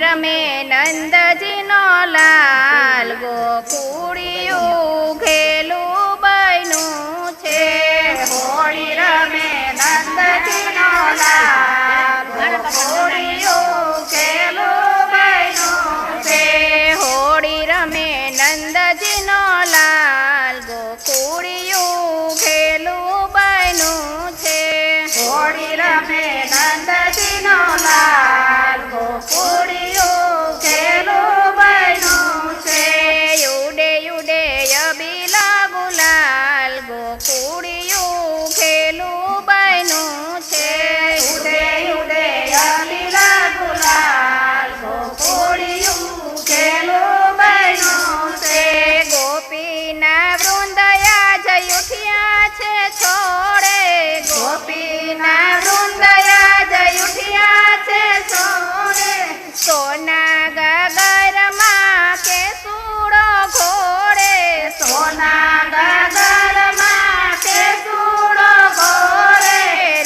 રમે નંદજીનો લાલ ગોકુળિયું ઘેલું બન્યું છે. હોળી રમે નંદજીનો લાલ ગોકુળિયું ઘેલું બન્યું છે. હોળી રમે નંદજીનો લાલ ગોકુળિયું ઘેલું બન્યું છે. હોળી રમે નંદજીનો લાલ ગોકુળિયું ઘેલું બન્યું છે. યુડે યુડે અબીલા ગુલાલ ગોકુળિયું ઘેલું બન્યું છે. ઉડે ઉડે અબીલા ગુલાલ ગોકુળિયું ઘેલું બન્યું છે. ગોપીના વૃંદયા જય ઉઠ્યા છે છોડે. ગોપીના વૃંદયા જય ઉઠ્યા છે છોડે. સોના ગગરમાં કેસુડો ઘોડે. સોના ગગરમાં કેસુડો ઘોડે.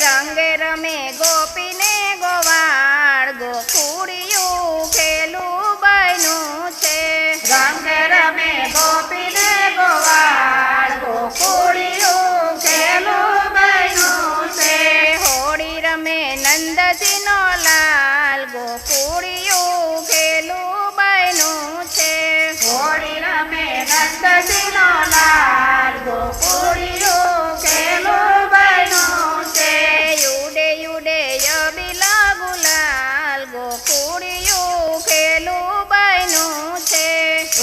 રંગે રમે ગોપીને ગોવાળ ગોકુળિયું ઘેલું બન્યું છે. રંગે રમે ગોપીને ગોવાળ ગોકુળિયું ઘેલું બન્યું છે. હોળી રમે નંદજીનો લાલ ગોકુળિયું ઘેલું બન્યું છે. હોળી રમે નંદજીનો લાલ ગોકુળિયું ઘેલું બન્યું છે. યુડે યુડે અબીલા ગુલાલ ગોકુળિયું ઘેલું બન્યું છે.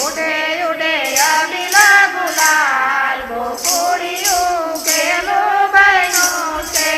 ઉડે ઉડે અબીલા ગુલાલ ગોકુળિયું ઘેલું બન્યું છે.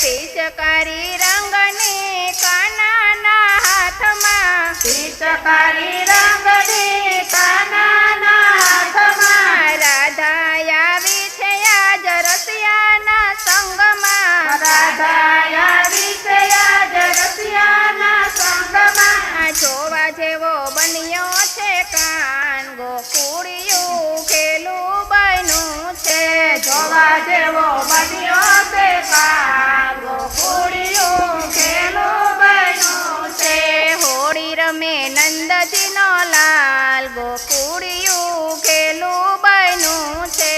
પિચકારી રંગની કાનાના હાથમાં. પિચકારી રંગની કાનાના હાથમાં. રાધા આવી છે આજ રસિયાના સંગમાં. રાધા આવી છે આજ રસિયાના સંગમાં. જોવા જેવો બન્યો છે કાન ગોકુળિયું ઘેલું બન્યું છે. જોવા જેવો બન્યો છે કાન ગોકુળિયું ઘેલું બન્યું છે. હોળી રમે નંદજીનો લાલ ગોકુળિયું ઘેલું બન્યું છે.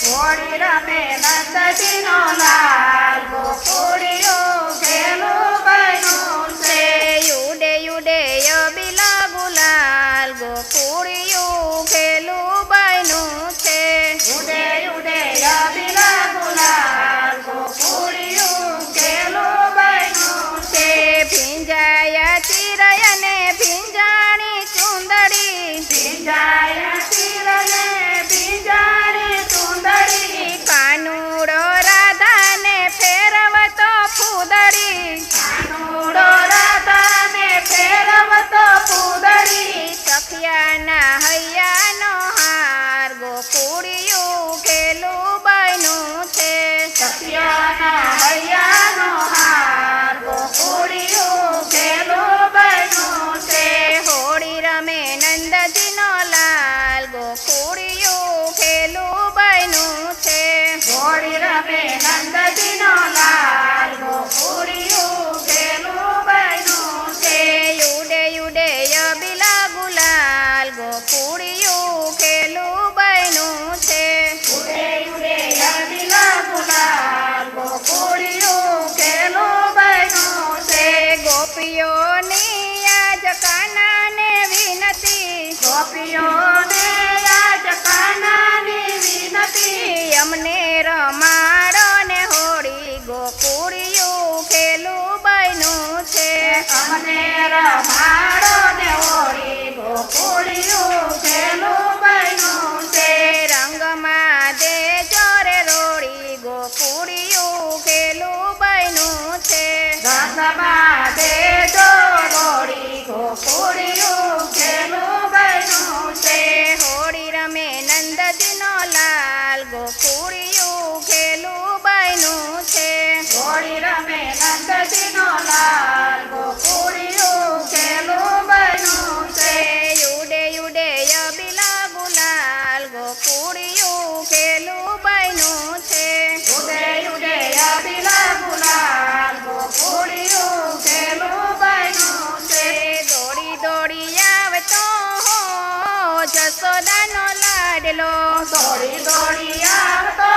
હોળી રમે નંદજીનો લાલ ગોકુળિયું ઘેલું બન્યું છે. યુડે યુડે અબીલા ગુલાલ ગોકુળિયું ઘેલું બન્યું છે. ઉડે ઉડે અબીલા ગુલાલ ગોકુળિયું ઘેલું બન્યું છે. ભીંજાયા ચિરયને ભીંજાણી ચુંદડી. ભીંજાયા તીરને ભીંજાણી ચૂંદડી. કાનુડો રાધાને ફેરવતો ફૂદડી. કાનુડો રાધાને ફેરવતો ફૂદડી. સખિયાના હૈયાનો હાર ગોકુળિયું ઘેલું બન્યું છે. સખિયાના હૈયાનો હાર ગોકુળિયું ઘેલું બન્યું છે. હોળી રમે નંદજીનો લાલ ગોકુળિયું ઘેલું બન્યું છે. હોળી રમે નંદજીનો લાલ ગોકુળિયું ઘેલું બન્યું છે. યુડે યુડે અબીલા ગુલાલ ગોકુળિયું ઘેલું બન્યું છે. ઉડે ઉડે અબીલા ગુલાલ ગોકુળિયું ઘેલું બન્યું છે. ગોપીઓની આજ કાનાને વિનતી. ગોપીઓને આજ કાનાની વિનતી. અમને રમાડો ને હોળી ગોકુળિયું ઘેલું બન્યું છે. અમને રમાડો ને હોળી ગોકુળિયું ઘેલું બન્યું છે. રંગમાં દેજો રે રોળી ગોકુળિયું ઘેલું બન્યું છે. રંગમાં દેજો રોળી ગોકુળિયું ઘેલું બન્યું છે. હોળી રમે નંદજીનો લાલ ગોકુળિયું ઘેલું બન્યું છે. હોળી રમે નંદજીનો લાલ ગોકુળિયું ઘેલું બન્યું છે. યુડે યુડે જસોદાનો લાડલો દોડી દોડી આવતો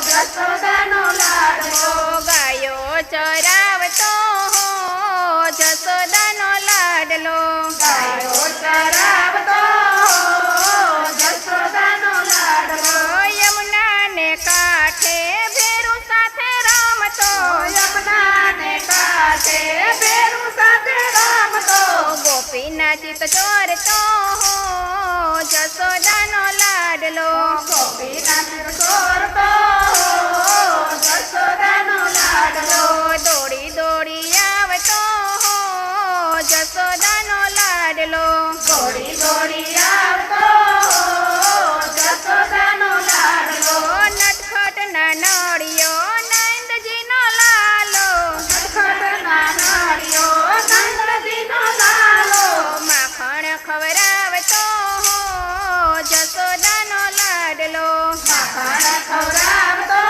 જસોદાનો લાડલો ગાયો ચરાવતો જસોદાનો લાડલો ગાયો ચરાવતો જસોદાનો લાડલો યમુનાને કાંઠે ભેરું સાથે રમતો યમુનાને કાંઠે ભેરું સાથે રમતો ગોપીના ચિત ચોરતો જસોદાનો લાડલો ગોપીના ચિત ચોરતો જસોદાનો લાડલો દોડી દોડી આવતો જસોદાનો લાડલો દોડી દોડી આવતો જસોદાનો લાડલો નટખટ ના નળિયો નંદજીનો લાલો નટખટના નાળિયો નંદજીનો લાલો માખણ ખવરાવતો જસોદાનો લાડલો માખણ ખવડાવતો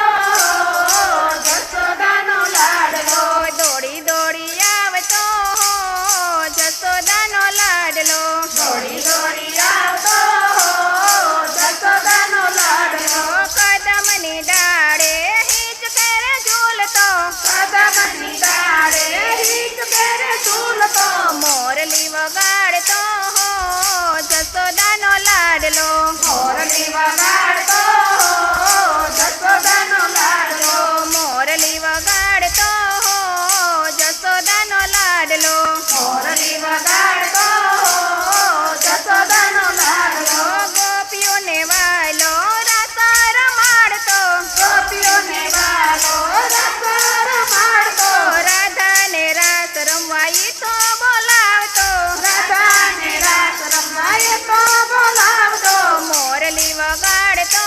જસોદાનો લાડલો દોડી દોડી આવતો જસોદાનો લાડલો દોડી દોડી આવતો જસોદાનો લાડલો કદમની ડાળે હિંચકે રે ઝૂલતો કદમની ડાળે હિંચ પેરે ઝૂલતો મોરલી વગાડતો જસોદાનો લાડલો મોરલી વગાડતો જસોદાનો લાડલો મોરલી વગાડતો જસોદાનો લાડલો મોરલી વગાડતો જસોદાનો લાડલો ગોપીઓને વાલો રાસા રમાડતો ગોપીઓને વાલો રસ રમાડતો રાધાને રાસ રમવાઈ તો બોલાવતો રાધાને રાસ રમાય તો બોલાવતો મોરલી વગાડતો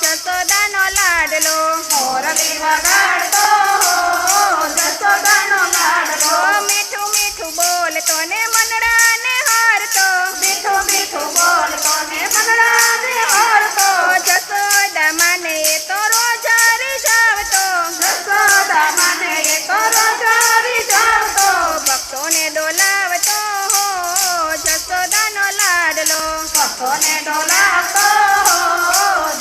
જસોદાનો લાડલો મોરલી વગાડતો જસોદાનો લાડલો મીઠું મીઠું બોલતો ને મનડાને હારતો મીઠું મીઠું બોલતો ને મનડાને હરતો જસોદા માને એ તો રોજ રીઝવતો જસોદા મને એ કરો ચારી જાવતો ભક્તોને ડોલાવતો જસોદાનો લાડલો ભક્તોને ડોલાવતો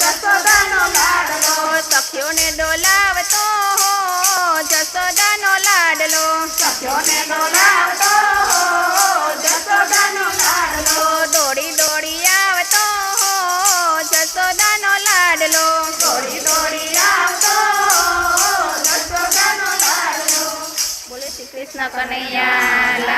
જસોદાનો લાડલો સખીઓને ડોલાવતો જસોદાનો લાડલો સખ્યોને ડોલાવતો જસોદાનો લાડલો દોડી દોડી આવતો જસોદાનો લાડલો દોડી દોડી આવતો જસોદાનો લાડલો બોલે શ્રી કૃષ્ણ કનૈયા